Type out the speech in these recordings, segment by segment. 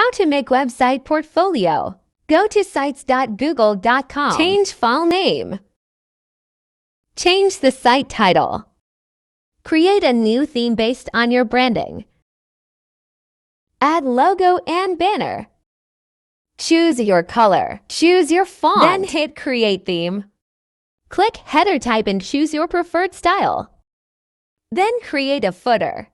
How to make website portfolio. Go to sites.google.com. Change file name. Change the site title. Create a new theme based on your branding. Add logo and banner. Choose your color. Choose your font. Then hit Create Theme. Click Header Type and choose your preferred style. Then create a footer.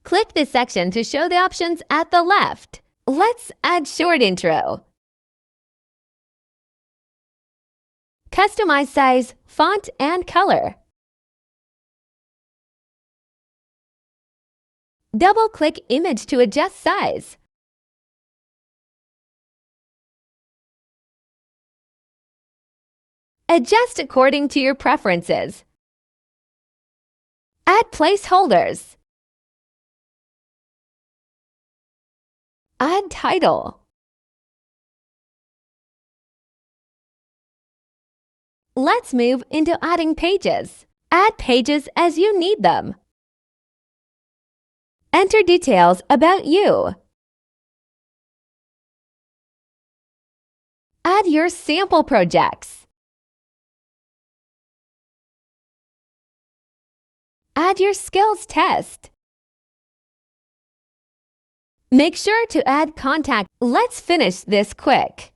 Click this section to show the options at the left. Let's add short intro. Customize size, font, and color. Double-click image to adjust size. Adjust according to your preferences. Add placeholders. Add title. Let's move into adding pages. Add pages as you need them. Enter details about you. Add your sample projects. Add your skills test. Make sure to add contact. Let's finish this quick.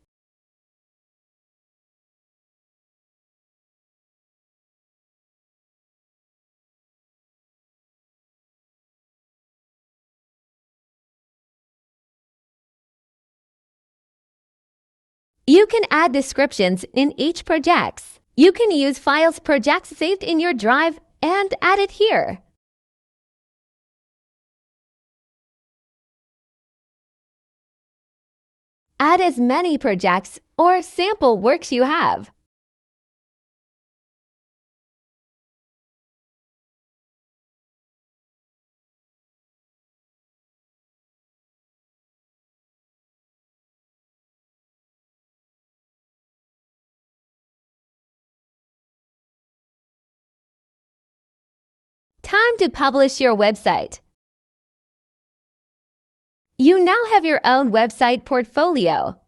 You can add descriptions in each project. You can use files projects saved in your drive and add it here. Add as many projects or sample works you have. Time to publish your website. You now have your own website portfolio.